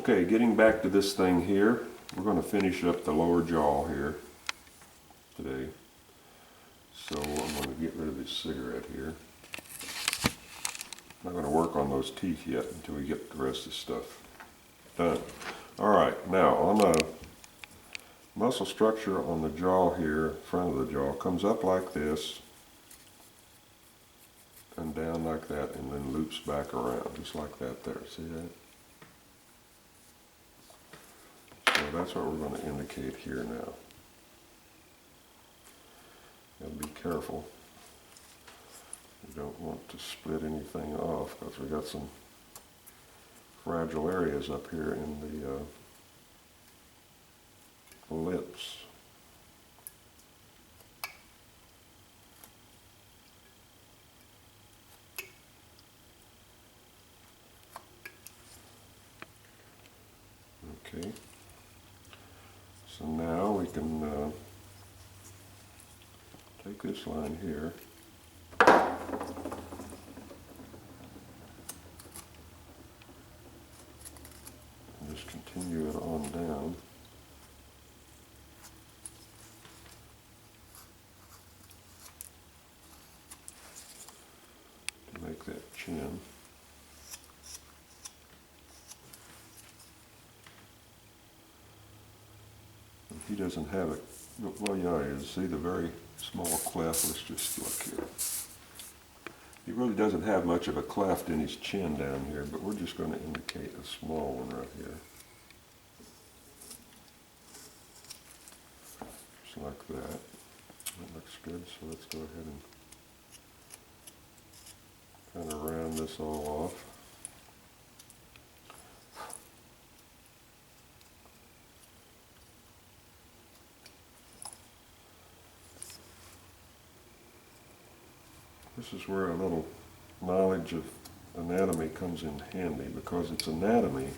Okay, getting back to this thing here, we're going to finish up the lower jaw here today. So I'm going to get rid of this cigarette here. I'm not going to work on those teeth yet until we get the rest of the stuff done. Alright, now on the muscle structure on the jaw here, front of the jaw, comes up like this and down like that and then loops back around, just like that there. See that? So that's what we're going to indicate here now. And be careful. You don't want to split anything off because we got some fragile areas up here in the lips. Okay, so now we can take this line here and just continue it on down. To make that chin. He doesn't have it. Well, yeah, you see the very small cleft. Let's just look here. He really doesn't have much of a cleft in his chin down here, but we're just going to indicate a small one right here. Just like that. That looks good, so let's go ahead and kind of round this all off. This is where a little knowledge of anatomy comes in handy, because it's anatomy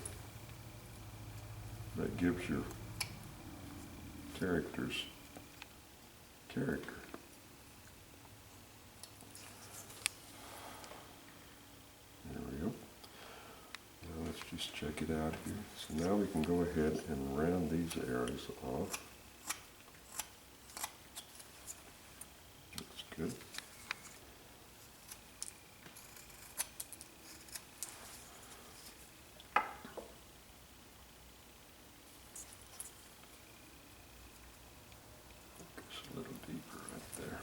that gives your characters character. There we go. Now let's just check it out here. So now we can go ahead and round these areas off. That's good. A little deeper right there.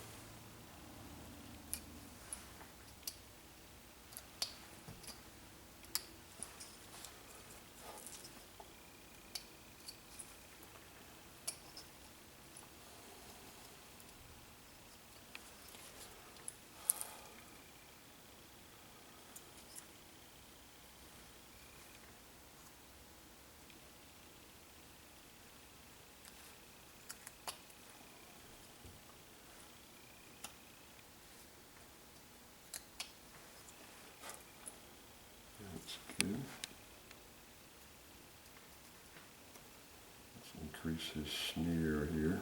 Good. Let's increase his sneer here.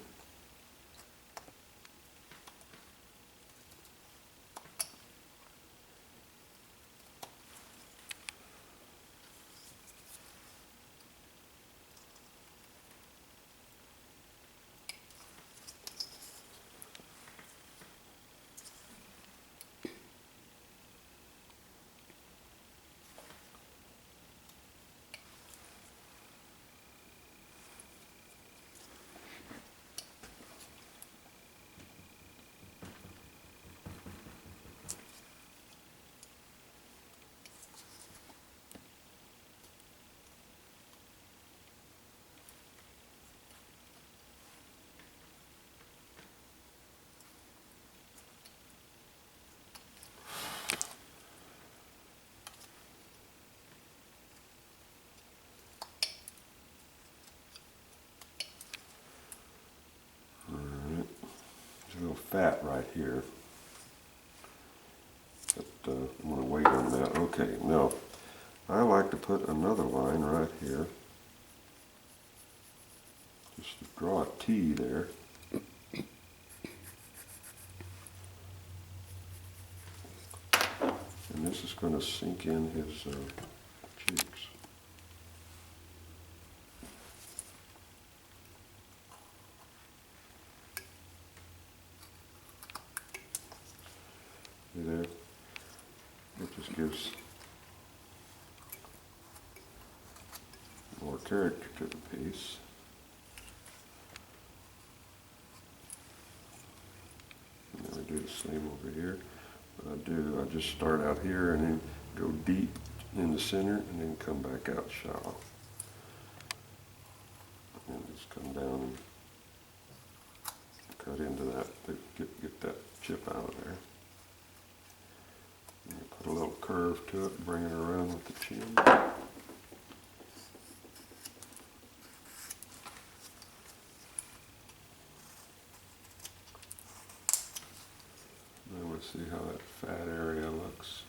A little fat right here, but I'm going to wait on that. Okay, now I like to put another line right here, just to draw a T there. And this is going to sink in his cheeks. See there? It just gives more character to the piece. And then we do the same over here. What I just start out here and then go deep in the center and then come back out shallow. And just come down and cut into that, get that chip out of there. And put a little curve to it, bring it around with the chin. Now we'll see how that fat area looks.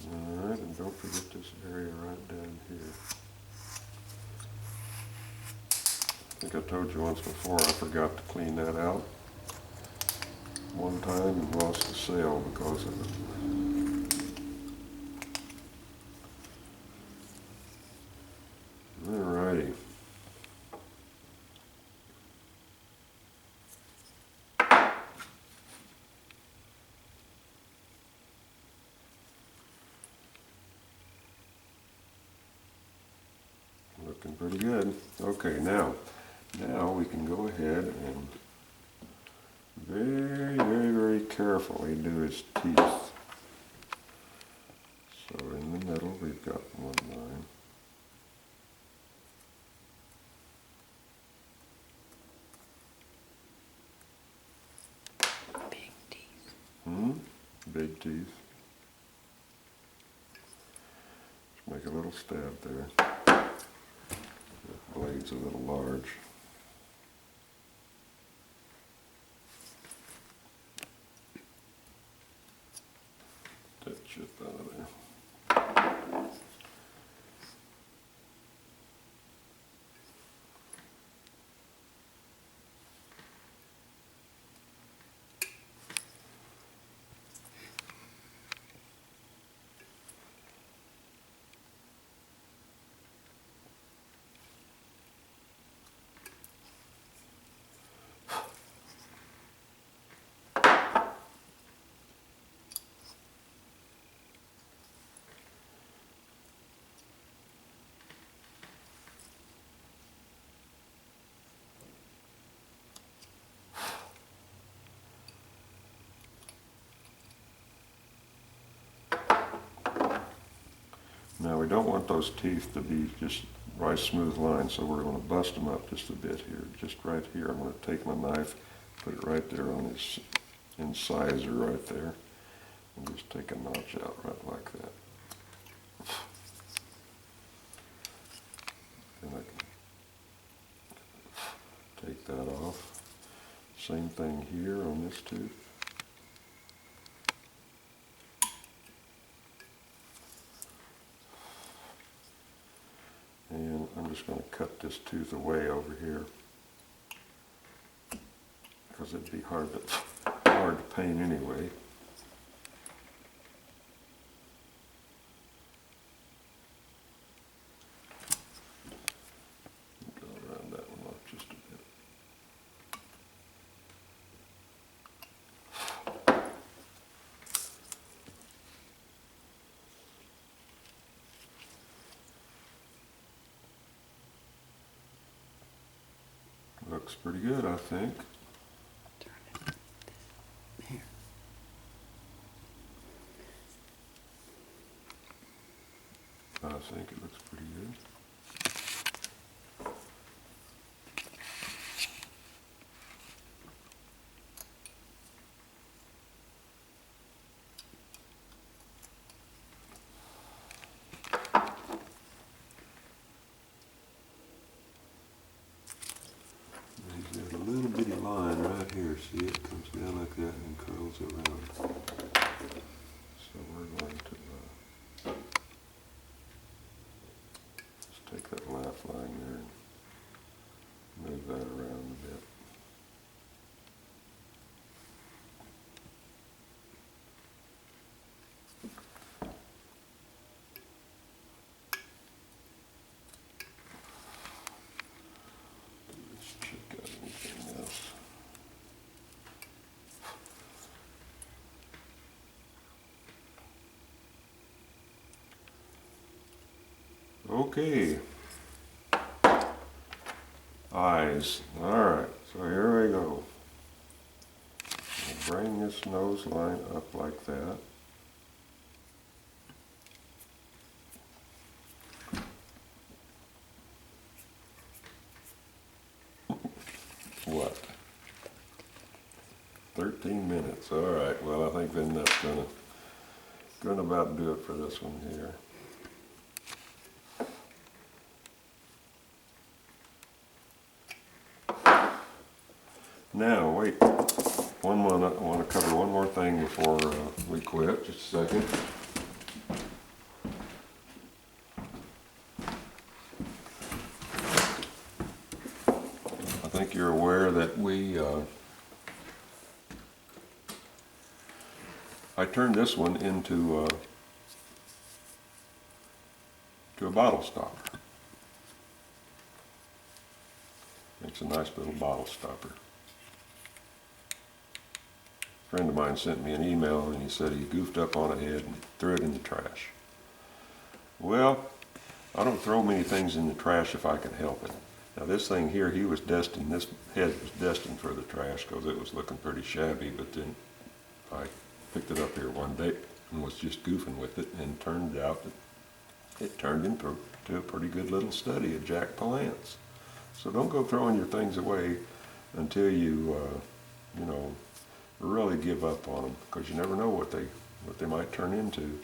Alright, and don't forget this area right down here. I think I told you once before I forgot to clean that out one time and lost the sale because of it. Alrighty. Looking pretty good. Okay, now we can go ahead and very carefully do his teeth. So in the middle we've got one line. Big teeth. Big teeth. Just make a little stab there. The blade's a little large. That chip out of there. Now we don't want those teeth to be just right smooth lines, so we're going to bust them up just a bit here. Just right here, I'm going to take my knife, put it right there on his incisor right there, and just take a notch out right like that. And I can take that off. Same thing here on this tooth. And I'm just going to cut this tooth away over here because it'd be hard to paint anyway. Go around that one off just a bit. Looks pretty good, I think. Turn it here. I think it looks pretty good. He's got a little bitty line right here. See, it comes down like that and curls around. So we're going to Take that laugh line there and move that around a bit. Let's check out anything else. Okay. Eyes. Alright, so here we go. We'll bring this nose line up like that. What? 13 minutes. Alright, well I think then that's gonna about do it for this one here. Now, wait, I want to cover one more thing before we quit, just a second. I think you're aware that I turned this one into to a bottle stopper. It's a nice little bottle stopper. A friend of mine sent me an email and he said he goofed up on a head and threw it in the trash. Well, I don't throw many things in the trash if I can help it. Now this thing here, this head was destined for the trash because it was looking pretty shabby, but then I picked it up here one day and was just goofing with it, and turned out that it turned into a pretty good little study of Jack Palance. So don't go throwing your things away until you, really give up on them, because you never know what they might turn into.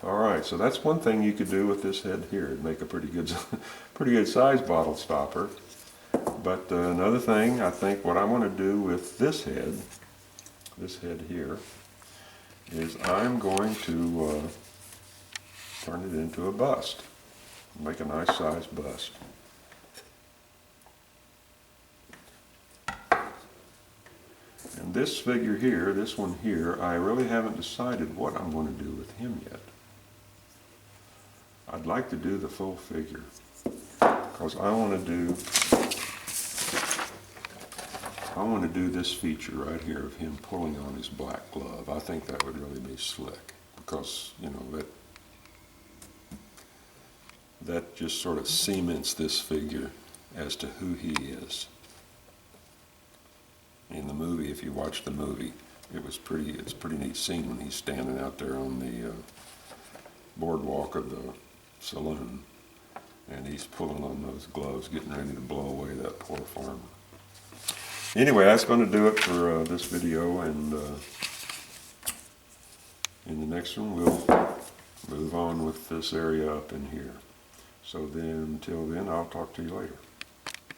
All right, so that's one thing you could do with this head here. It'd make a pretty good size bottle stopper. But another thing, I think what I want to do with this head here, is I'm going to turn it into a bust. Make a nice size bust. And this figure here, this one here, I really haven't decided what I'm going to do with him yet. I'd like to do the full figure, because I want to do this feature right here of him pulling on his black glove. I think that would really be slick, because that just sort of cements this figure as to who he is. In the movie, if you watch the movie, it's a pretty neat scene when he's standing out there on the boardwalk of the saloon, and he's pulling on those gloves, getting ready to blow away that poor farmer. Anyway, that's going to do it for this video, and in the next one we'll move on with this area up in here. So then, until then, I'll talk to you later.